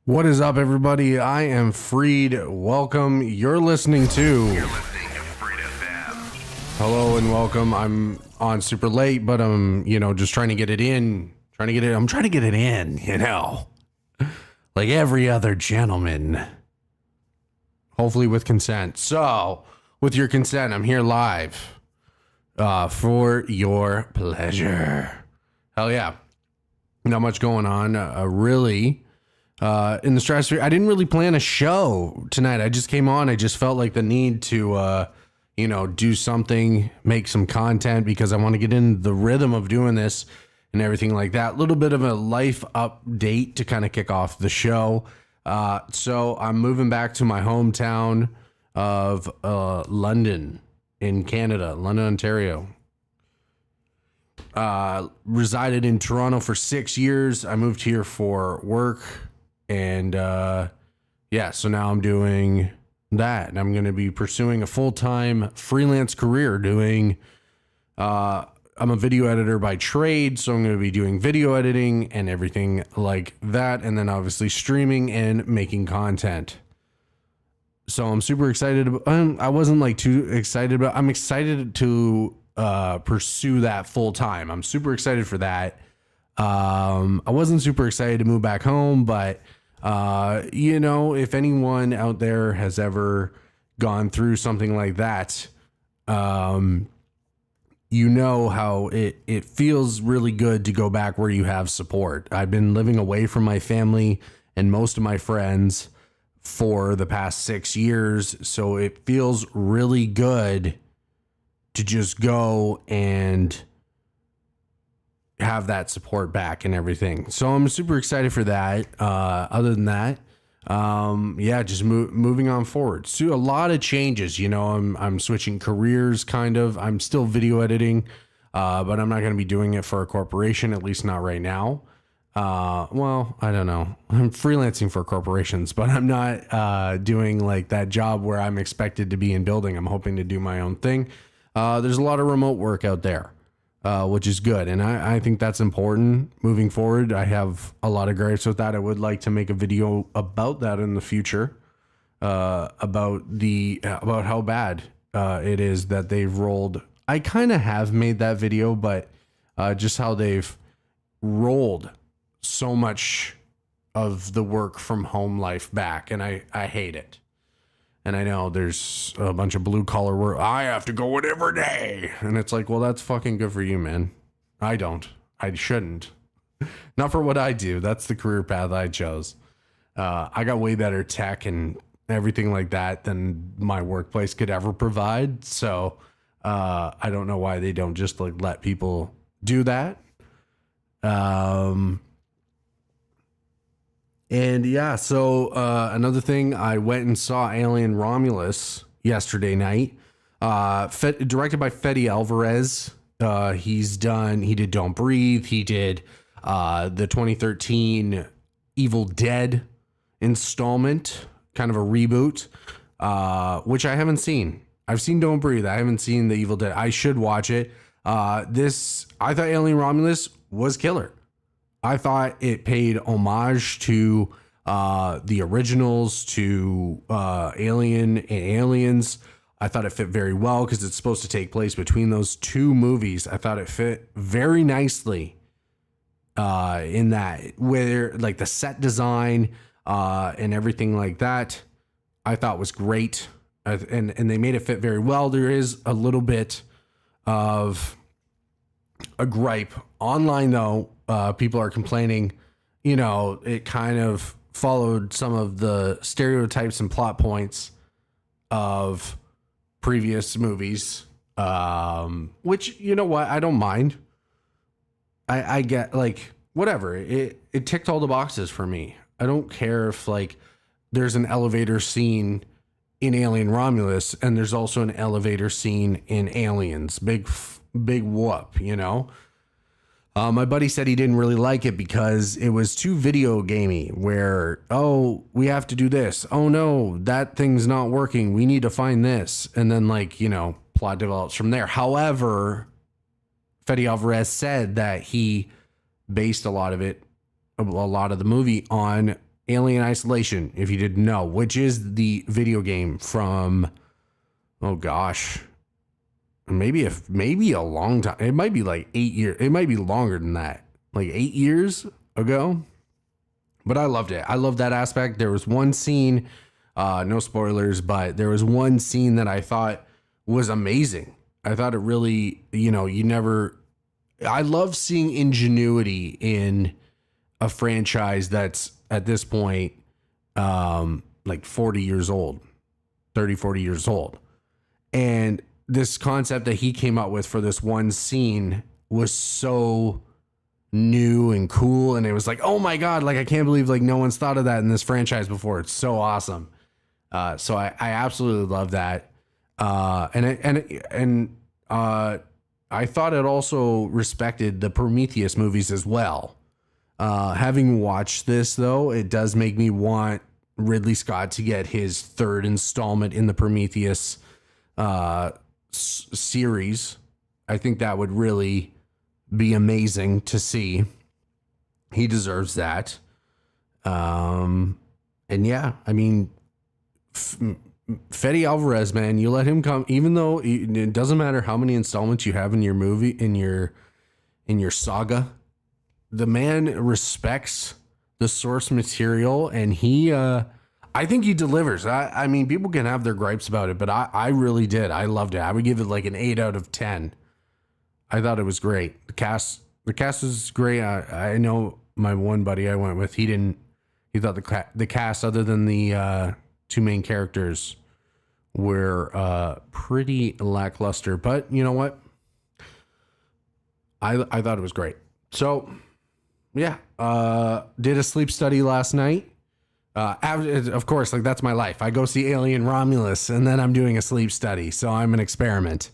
What is up, everybody? I am Freed. Welcome. You're listening to Freed FM. Hello and welcome. I'm on super late, but I'm, just trying to get it in. I'm trying to get it in, like every other gentleman. Hopefully with consent. So, with your consent, I'm here live for your pleasure. Hell yeah. Not much going on. Really. In the stratosphere, I didn't really plan a show tonight. I just came on. I just felt like the need to, do something, make some content because I want to get in the rhythm of doing this and everything like that. A little bit of a life update to kind of kick off the show. So I'm moving back to my hometown of London in Canada, London, Ontario. Resided in Toronto for 6 years. I moved here for work. And so now I'm doing that, and I'm going to be pursuing a full-time freelance career doing, I'm a video editor by trade, so I'm going to be doing video editing and everything like that, and then obviously streaming and making content. So I'm super excited. I wasn't like too excited, but I'm excited to pursue that full-time. I'm super excited for that. I wasn't super excited to move back home, but if anyone out there has ever gone through something like that, how it feels really good to go back where you have support. I've been living away from my family and most of my friends for the past 6 years. So it feels really good to just go and have that support back and everything. So I'm super excited for that. Other than that, just moving on forward. So a lot of changes, I'm switching careers kind of. I'm still video editing, but I'm not going to be doing it for a corporation, at least not right now. I don't know. I'm freelancing for corporations, but I'm not doing like that job where I'm expected to be in building. I'm hoping to do my own thing. There's a lot of remote work out there. Which is good. And I think that's important moving forward. I have a lot of gripes with that. I would like to make a video about that in the future, about how bad it is that they've rolled. I kind of have made that video, but just how they've rolled so much of the work from home life back. And I hate it. And I know there's a bunch of blue collar work. I have to go in every day. And it's like, well, that's fucking good for you, man. I don't. I shouldn't. Not for what I do. That's the career path I chose. I got way better tech and everything like that than my workplace could ever provide. So I don't know why they don't just like let people do that. So another thing, I went and saw Alien Romulus yesterday night, directed by Fede Alvarez. He did Don't Breathe. He did the 2013 Evil Dead installment, kind of a reboot, which I haven't seen. I've seen Don't Breathe. I haven't seen the Evil Dead. I should watch it. I thought Alien Romulus was killer. I thought it paid homage to the originals, to Alien and Aliens. I thought it fit very well because it's supposed to take place between those two movies. I thought it fit very nicely in that, where like the set design and everything like that, I thought was great. And they made it fit very well. There is a little bit of a gripe online, though. People are complaining, it kind of followed some of the stereotypes and plot points of previous movies, which, you know what, I don't mind. I get, like, whatever. It ticked all the boxes for me. I don't care if, like, there's an elevator scene in Alien Romulus and there's also an elevator scene in Aliens. Big whoop, My buddy said he didn't really like it because it was too video gamey, where, oh, we have to do this. Oh no, that thing's not working. We need to find this. And then plot develops from there. However, Fede Alvarez said that he based a lot of the movie on Alien Isolation, if you didn't know, which is the video game from, oh gosh, maybe a long time. It might be like 8 years. It might be longer than that, like 8 years ago. But I loved it. I loved that aspect. There was one scene, no spoilers, but there was one scene that I thought was amazing. I thought it really, I love seeing ingenuity in a franchise that's at this point, like 40 years old, 30, 40 years old. And this concept that he came up with for this one scene was so new and cool. And it was like, oh my God, like, I can't believe like no one's thought of that in this franchise before. It's so awesome. So I absolutely love that. I thought it also respected the Prometheus movies as well. Having watched this though, it does make me want Ridley Scott to get his third installment in the Prometheus series. I think that would really be amazing to see. He deserves that. And yeah, I mean, Fede Alvarez, man, you let him come, even though it doesn't matter how many installments you have in your movie, in your saga, the man respects the source material, and I think he delivers. I mean, people can have their gripes about it, but I really did. I loved it. I would give it like an 8 out of 10. I thought it was great. The cast was great. I know my one buddy I went with, he thought the cast, other than the two main characters, were pretty lackluster, but you know what? I thought it was great. So yeah, did a sleep study last night. Of course, like, that's my life. I go see Alien Romulus and then I'm doing a sleep study. So I'm an experiment.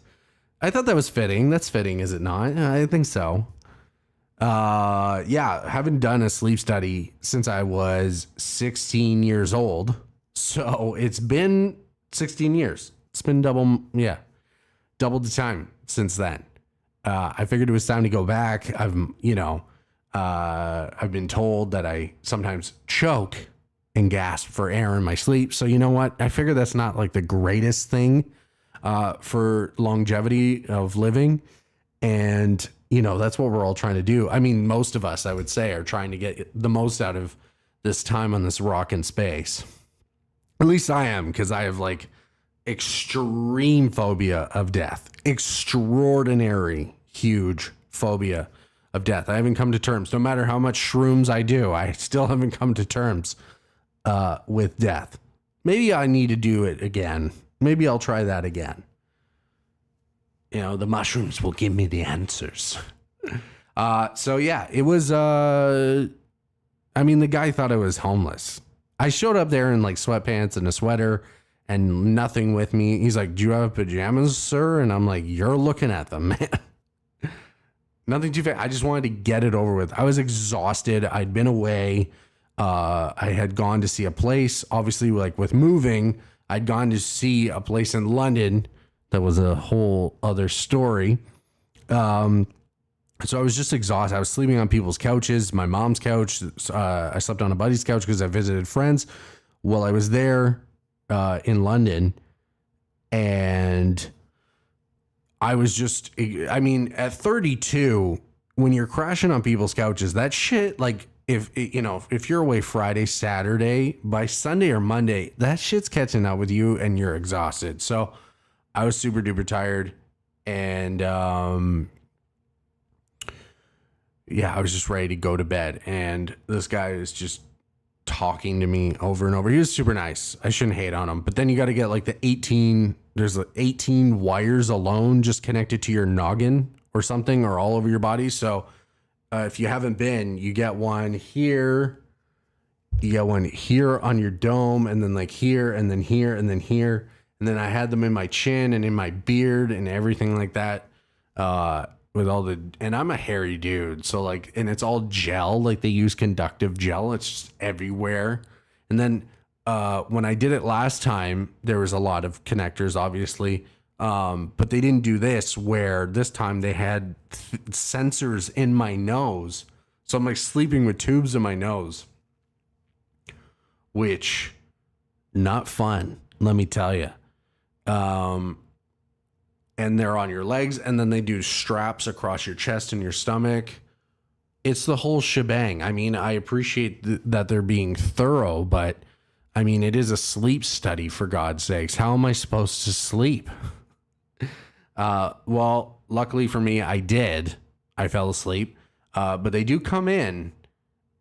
I thought that was fitting. That's fitting, is it not? I think so. Yeah, haven't done a sleep study since I was 16 years old. So it's been 16 years. It's been double the time since then. I figured it was time to go back. I've been told that I sometimes choke and gasp for air in my sleep. So you know what? I figure that's not like the greatest thing for longevity of living. And, that's what we're all trying to do. I mean, most of us, I would say, are trying to get the most out of this time on this rock in space. At least I am, because I have like extreme phobia of death. Extraordinary, huge phobia of death. I haven't come to terms. No matter how much shrooms I do, I still haven't come to terms with death. Maybe I need to do it again. Maybe I'll try that again. The mushrooms will give me the answers. So yeah, it was, the guy thought I was homeless. I showed up there in like sweatpants and a sweater and nothing with me. He's like, "Do you have pajamas, sir?" And I'm like, "You're looking at them, man." Nothing too fast. I just wanted to get it over with. I was exhausted. I'd been away. I had gone to see a place. Obviously, like with moving, I'd gone to see a place in London. That was a whole other story. So I was just exhausted. I was sleeping on people's couches, my mom's couch. I slept on a buddy's couch because I visited friends while I was there in London. And I was just, at 32, when you're crashing on people's couches, that shit, like, if you're away Friday, Saturday, by Sunday or Monday, that shit's catching up with you and you're exhausted. So I was super duper tired. And, I was just ready to go to bed. And this guy is just talking to me over and over. He was super nice. I shouldn't hate on him. But then you got to get like there's 18 wires alone just connected to your noggin or something, or all over your body. So if you haven't been, you get one here. You get one here on your dome, and then like here, and then here, and then here. And then I had them in my chin and in my beard and everything like that. And I'm a hairy dude. So like, and it's all gel, like they use conductive gel. It's just everywhere. And then when I did it last time, there was a lot of connectors, obviously. But they didn't do this, where this time they had sensors in my nose. So I'm like sleeping with tubes in my nose. which not fun, let me tell you. And they're on your legs, and then they do straps across your chest and your stomach. It's the whole shebang. I mean, I appreciate that they're being thorough, but I mean, it is a sleep study, for God's sakes. How am I supposed to sleep? Well, luckily for me, I did. I fell asleep. But they do come in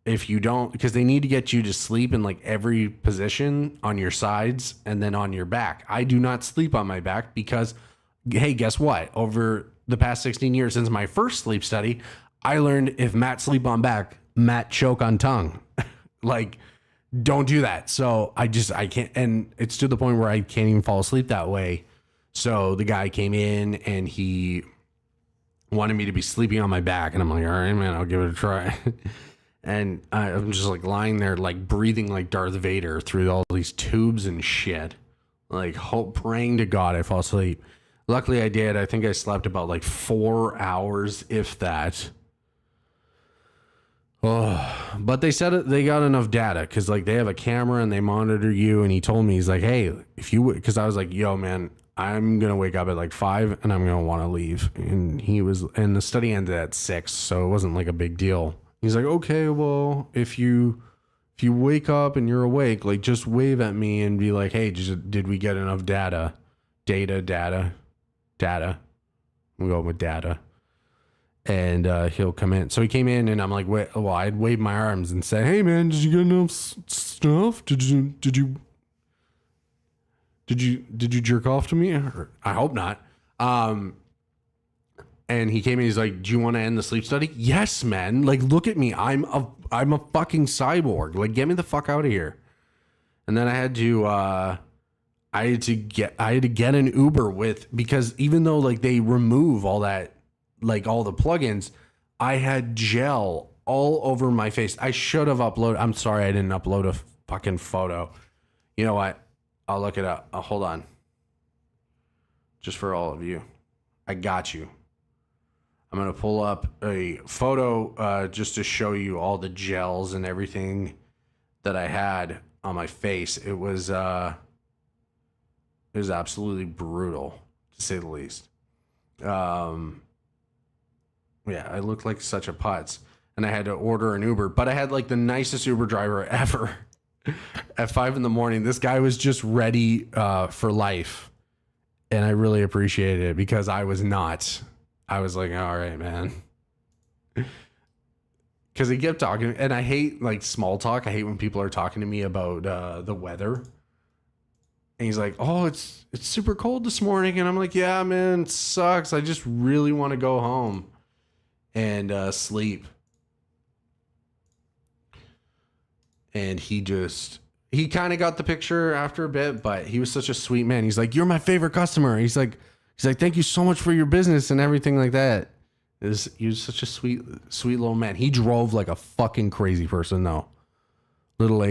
if you don't, because they need to get you to sleep in like every position on your sides and then on your back. I do not sleep on my back because, hey, guess what? Over the past 16 years since my first sleep study, I learned if Matt sleep on back, Matt choke on tongue. Like, don't do that. So I can't. And it's to the point where I can't even fall asleep that way. So the guy came in and he wanted me to be sleeping on my back. And I'm like, all right, man, I'll give it a try. And I'm just like lying there, like breathing like Darth Vader through all these tubes and shit. Like praying to God I fall asleep. Luckily I did. I think I slept about like 4 hours, if that. Oh, but they said they got enough data because like they have a camera and they monitor you. And he told me, he's like, hey, if you, because I was like, yo, man, I'm going to wake up at like 5 and I'm going to want to leave. And and the study ended at 6. So it wasn't like a big deal. He's like, okay, well, if you wake up and you're awake, like just wave at me and be like, hey, did we get enough data? Data. I'm going with data. And he'll come in. So he came in and I'm like, I'd wave my arms and say, hey man, did you get enough stuff? Did you jerk off to me? I hope not. And he came in, he's like, do you want to end the sleep study? Yes, man. Like, look at me. I'm a fucking cyborg. Like, get me the fuck out of here. And then I had to get an Uber because even though like they remove all that, like all the plugins, I had gel all over my face. I should have uploaded. I'm sorry I didn't upload a fucking photo. You know what? I'll look it up. Hold on. Just for all of you. I got you. I'm going to pull up a photo just to show you all the gels and everything that I had on my face. It was absolutely brutal, to say the least. Yeah, I looked like such a putz. And I had to order an Uber. But I had like the nicest Uber driver ever. At 5 a.m, this guy was just ready for life. And I really appreciated it because I was not. I was like, all right, man. Because he kept talking. And I hate like small talk. I hate when people are talking to me about the weather. And he's like, oh, it's super cold this morning. And I'm like, yeah, man, it sucks. I just really want to go home and sleep. And he kind of got the picture after a bit, but he was such a sweet man. He's like, you're my favorite customer. He's like, thank you so much for your business and everything like that. He was such a sweet little man. He drove like a fucking crazy person though. Little old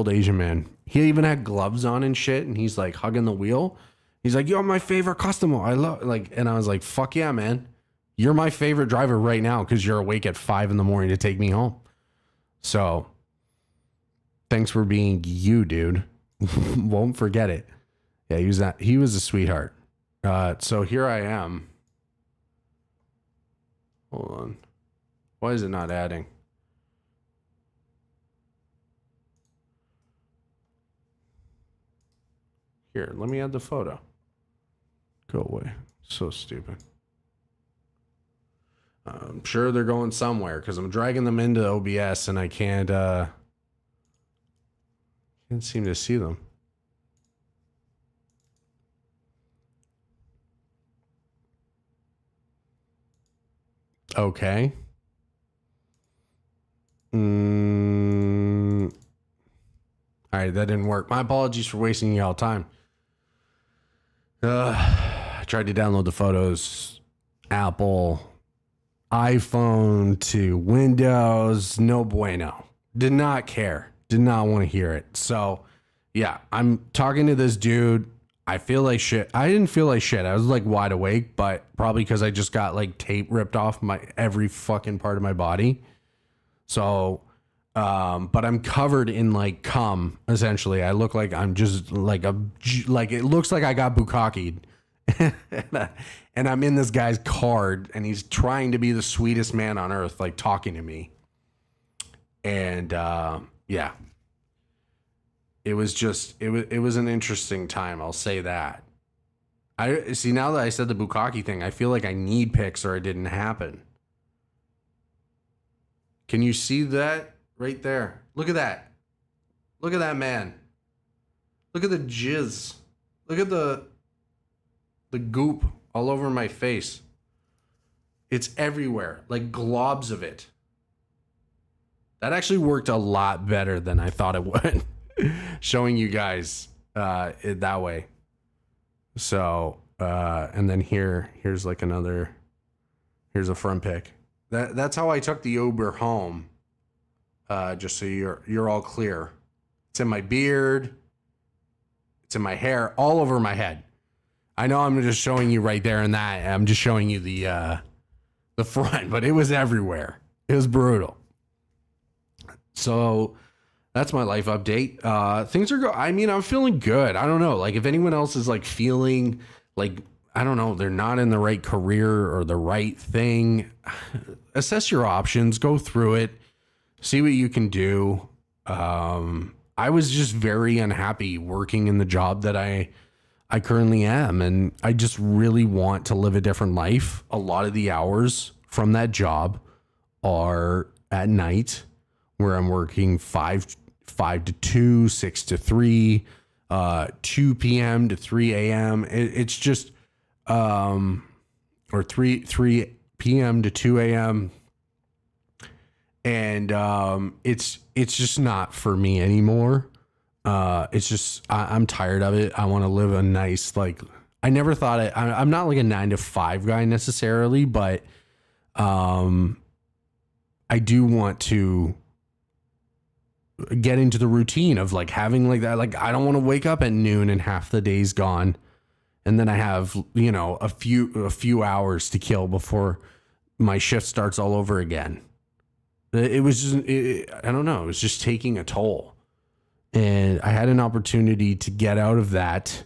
Asian man. He even had gloves on and shit. And he's like hugging the wheel. He's like, you're my favorite customer. I love and I was like, fuck yeah, man. You're my favorite driver right now. Cause you're awake at 5 a.m. to take me home. So thanks for being you, dude. Won't forget it. Yeah, he was a sweetheart. So here I am. Hold on. Why is it not adding? Here, let me add the photo. Go away. So stupid. I'm sure they're going somewhere because I'm dragging them into OBS and I can't seem to see them. Okay. All right, that didn't work. My apologies for wasting y'all time. I tried to download the photos. Apple, iPhone to Windows, no bueno. Did not care. Did not want to hear it. So, yeah, I'm talking to this dude. I feel like shit. I didn't feel like shit. I was like wide awake, but probably because I just got like tape ripped off every fucking part of my body. So But I'm covered in like cum. Essentially, I look like I'm just like like it looks like I got bukkakied. And I'm in this guy's car, and he's trying to be the sweetest man on earth, like talking to me. And yeah, it was an interesting time. I'll say that. I see, now that I said the bukkake thing, I feel like I need pics or it didn't happen. Can you see that right there? Look at that. Look at that man. Look at the jizz. Look at the goop all over my face. It's everywhere, like globs of it. That actually worked a lot better than I thought it would, showing you guys it that way. So, and then here's like here's a front pic. That's how I took the Uber home. Just so you're all clear. It's in my beard. It's in my hair, all over my head. I know I'm just showing you right there and that. I'm just showing you the front, but it was everywhere. It was brutal. So that's my life update. Things are I mean, I'm feeling good. I don't know. Like, if anyone else is like feeling like, I don't know, they're not in the right career or the right thing, assess your options, go through it, see what you can do. I was just very unhappy working in the job that I currently am. And I just really want to live a different life. A lot of the hours from that job are at night, where I'm working 5 to 2, 6 to 3, 2 p.m. to 3 a.m. It's just, or 3 p.m. to 2 a.m. And it's just not for me anymore. It's just, I'm tired of it. I want to live a nice, like, I never thought I'm not like a 9 to 5 guy necessarily, but I do want to get into the routine of like having like that. Like, I don't want to wake up at noon and half the day's gone, and then I have, you know, a few hours to kill before my shift starts all over again. It was just, I don't know, it was just taking a toll, and I had an opportunity to get out of that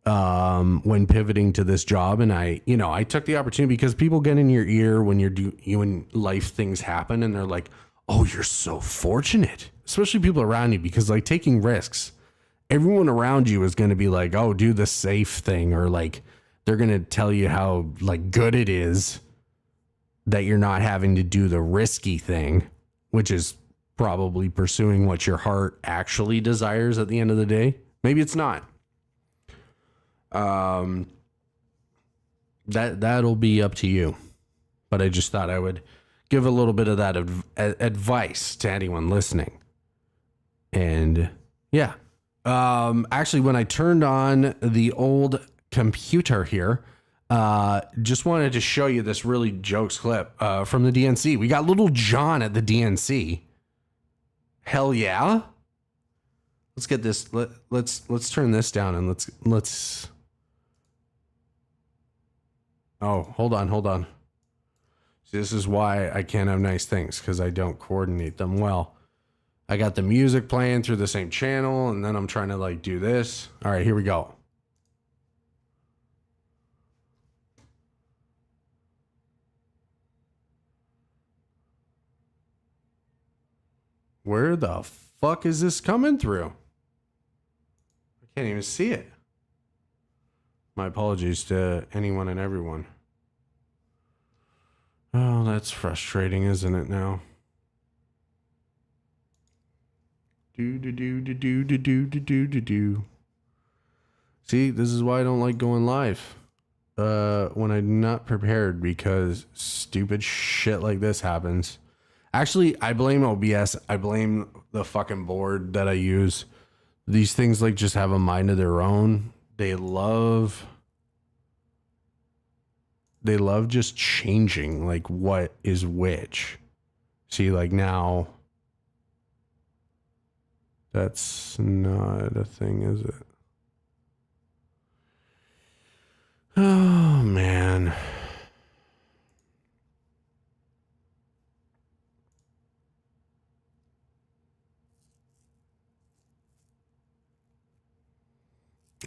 when pivoting to this job. And I took the opportunity, because people get in your ear when when life things happen, and they're like, oh, you're so fortunate, especially people around you, because like taking risks, everyone around you is going to be like, oh, do the safe thing, or like they're going to tell you how like good it is that you're not having to do the risky thing, which is probably pursuing what your heart actually desires at the end of the day. Maybe it's not. That'll be up to you. But I just thought I would give a little bit of that advice to anyone listening. And yeah, actually, when I turned on the old computer here, just wanted to show you this really jokes clip from the DNC. We got Little John at the DNC. Hell yeah. Let's get this. Let's turn this down, and let's. Oh, hold on. See, this is why I can't have nice things, because I don't coordinate them well. I got the music playing through the same channel, and then I'm trying to like do this. All right, here we go. Where the fuck is this coming through? I can't even see it. My apologies to anyone and everyone. Oh, that's frustrating, isn't it now? Do. See, this is why I don't like going live when I'm not prepared, because stupid shit like this happens. Actually, I blame OBS. I blame the fucking board that I use. These things like just have a mind of their own. They love just changing like what is which. See, like now, that's not a thing, is it? Oh, man.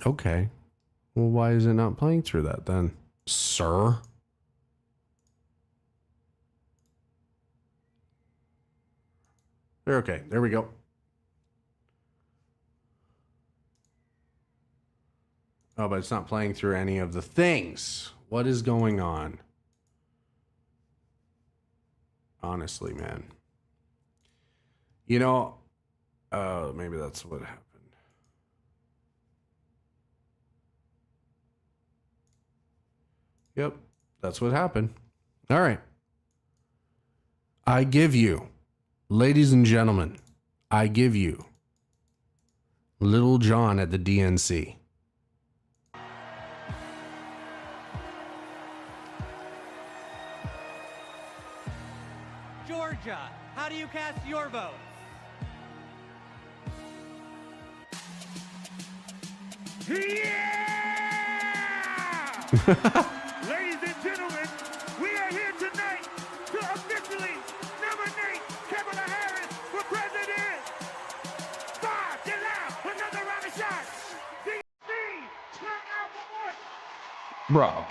Okay. Well, why is it not playing through that then, sir? Okay, there we go. Oh, but it's not playing through any of the things. What is going on? Honestly, man. You know, maybe that's what happened. Yep, that's what happened. All right. I give you, ladies and gentlemen, I give you Little John at the DNC. Georgia, how do you cast your vote? Yeah! Ladies and gentlemen, we are here tonight to officially nominate Kamala Harris for president. 5, get loud, another round of shots. DNC, turn out for what? Bro,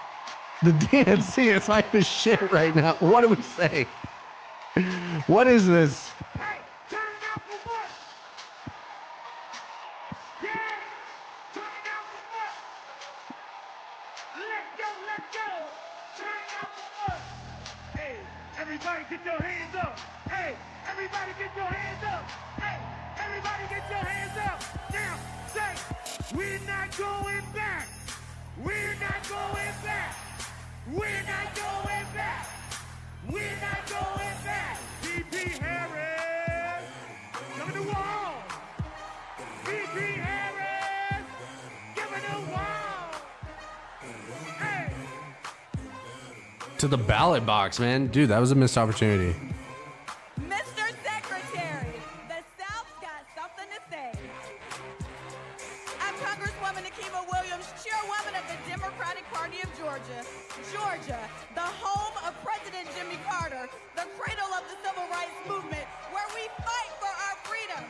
the DNC is like the shit right now. What do we say? What is this? Hey, turn out for what? Yeah, turn out for what? Let's go, let's go. Turn out for what? Hey, everybody get your hands up. Hey, everybody get your hands up. Hey, everybody get your hands up. Now, say, we're not going back. We're not going back. We're not going back. We're not going back. VP Harris, coming to wall. VP Harris, giving the wall. Hey. To the ballot box, man. Dude, that was a missed opportunity. Mr. Secretary, the South's got something to say. I'm Congresswoman Akima Williams, chairwoman of the Democratic Party of Georgia. Georgia, the home of President Jimmy Carter, the cradle of the civil rights movement, where we fight for our freedom.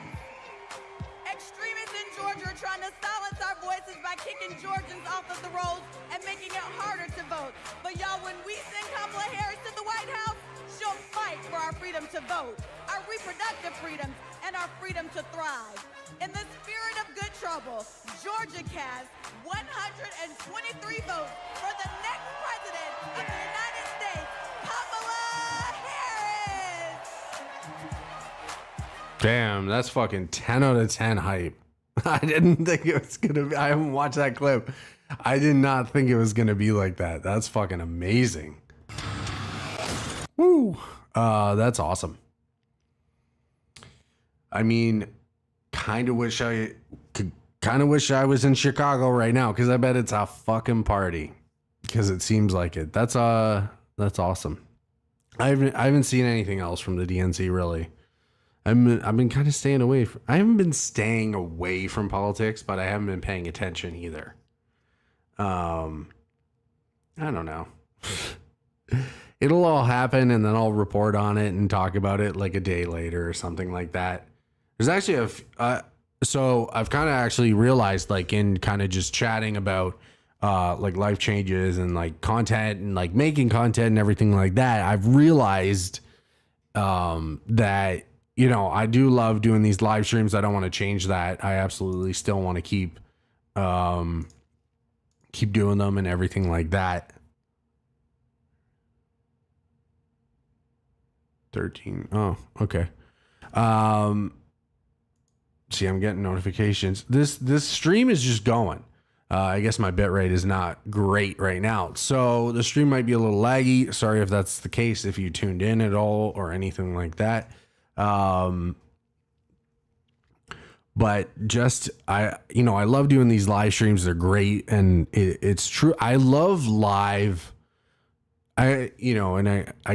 Extremists in Georgia are trying to silence our voices by kicking Georgians off of the rolls and making it harder to vote. But y'all, when we send Kamala Harris to the White House, she'll fight for our freedom to vote, our reproductive freedoms, and our freedom to thrive. In the spirit of good trouble, Georgia cast 123 votes for the next president of the United States, Kamala Harris. Damn, that's fucking 10 out of 10 hype. I didn't think it was gonna be. I haven't watched that clip. I did not think it was gonna be like that. That's fucking amazing. Woo. That's awesome. I mean, kind of wish I was in Chicago right now, because I bet it's a fucking party. Because it seems like it. That's awesome. I haven't seen anything else from the DNC really. I've been kind of staying away from. I haven't been staying away from politics, but I haven't been paying attention either. I don't know. It'll all happen, and then I'll report on it and talk about it like a day later or something like that. There's actually so I've kind of actually realized, like, in kind of just chatting about like life changes and like content and like making content and everything like that, I've realized that, you know, I do love doing these live streams. I don't want to change that. I absolutely still want to keep doing them and everything like that. 13. Oh, okay. See, I'm getting notifications. This stream is just going. I guess my bit rate is not great right now, so the stream might be a little laggy. Sorry if that's the case, if you tuned in at all or anything like that. But just, I love doing these live streams. They're great. And it's true. I love live. I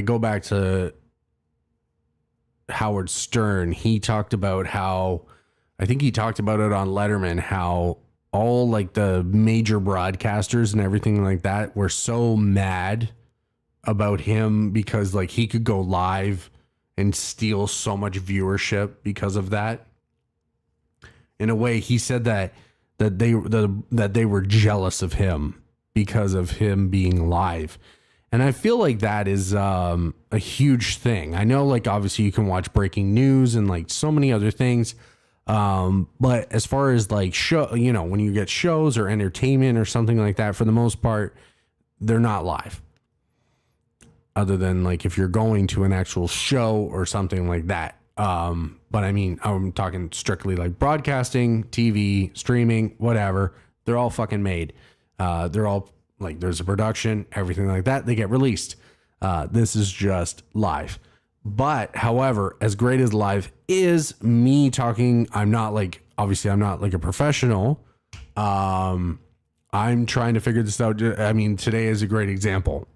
go back to Howard Stern. He talked about how, I think he talked about it on Letterman, how all like the major broadcasters and everything like that were so mad about him because like he could go live and steal so much viewership because of that. In a way, he said that that they were jealous of him because of him being live. And I feel like that is a huge thing. I know, like, obviously you can watch breaking news and like so many other things. But as far as like when you get shows or entertainment or something like that, for the most part, they're not live. Other than like if you're going to an actual show or something like that. But I mean, I'm talking strictly like broadcasting, TV, streaming, whatever. They're all fucking made. They're all like, there's a production, everything like that. They get released. This is just live. But however, as great as live is, me talking, I'm not like a professional. I'm trying to figure this out. I mean, today is a great example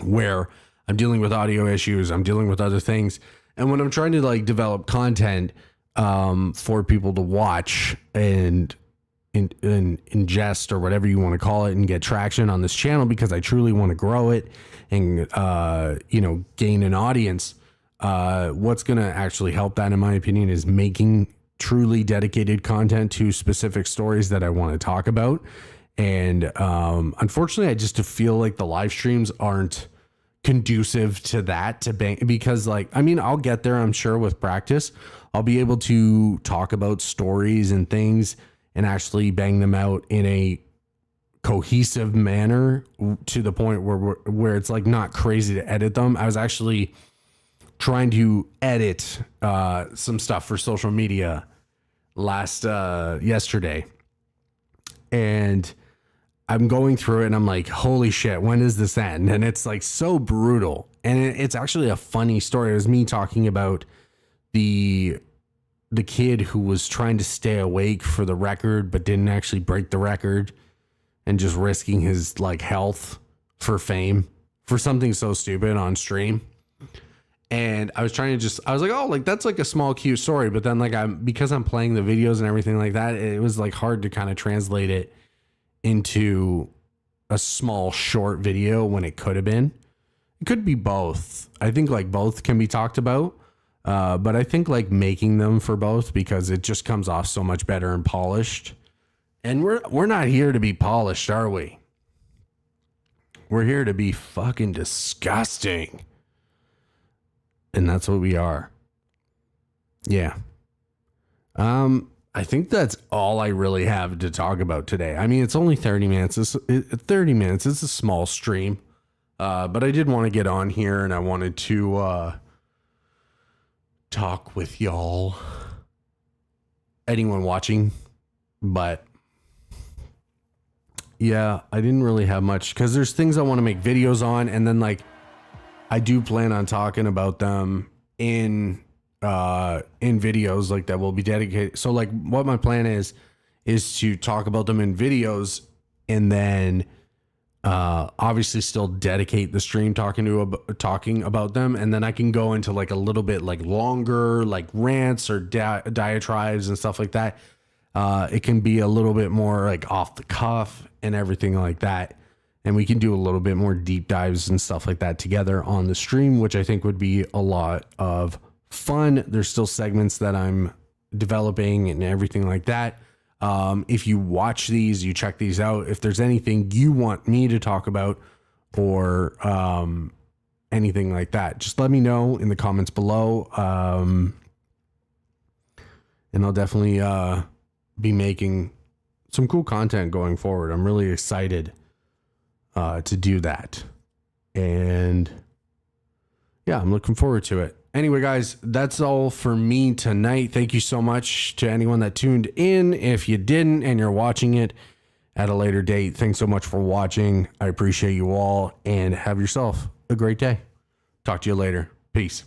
where I'm dealing with audio issues. I'm dealing with other things. And when I'm trying to like develop content for people to watch and ingest or whatever you want to call it and get traction on this channel, because I truly want to grow it and, gain an audience. What's going to actually help that, in my opinion, is making truly dedicated content to specific stories that I want to talk about. And unfortunately, I just feel like the live streams aren't conducive to that, because like, I mean, I'll get there, I'm sure, with practice. I'll be able to talk about stories and things and actually bang them out in a cohesive manner to the point where it's like not crazy to edit them. I was actually trying to edit some stuff for social media yesterday, and I'm going through it and I'm like, holy shit, when does this end? And it's like so brutal. And it's actually a funny story. It was me talking about the kid who was trying to stay awake for the record, but didn't actually break the record, and just risking his like health for fame for something so stupid on stream. And I was like, oh, like that's like a small, cute story. But then like because I'm playing the videos and everything like that, it was like hard to kind of translate it into a small short video when it could have been. It could be both. I think like both can be talked about. But I think like making them for both, because it just comes off so much better and polished. And we're not here to be polished, are we? We're here to be fucking disgusting. And that's what we are. Yeah. I think that's all I really have to talk about today. I mean, it's only 30 minutes. 30 minutes. It's a small stream. But I did want to get on here, and I wanted to talk with y'all, anyone watching. But yeah, I didn't really have much, because there's things I want to make videos on, and then like I do plan on talking about them in videos like that will be dedicated. So like what my plan is to talk about them in videos, and then obviously still dedicate the stream talking about them, and then I can go into like a little bit like longer like rants or diatribes and stuff like that. It can be a little bit more like off the cuff and everything like that, and we can do a little bit more deep dives and stuff like that together on the stream, which I think would be a lot of fun. There's still segments that I'm developing and everything like that. If you watch these, you check these out, if there's anything you want me to talk about or anything like that, just let me know in the comments below. And I'll definitely be making some cool content going forward. I'm really excited to do that. And yeah, I'm looking forward to it. Anyway, guys, that's all for me tonight. Thank you so much to anyone that tuned in. If you didn't and you're watching it at a later date, thanks so much for watching. I appreciate you all, and have yourself a great day. Talk to you later. Peace.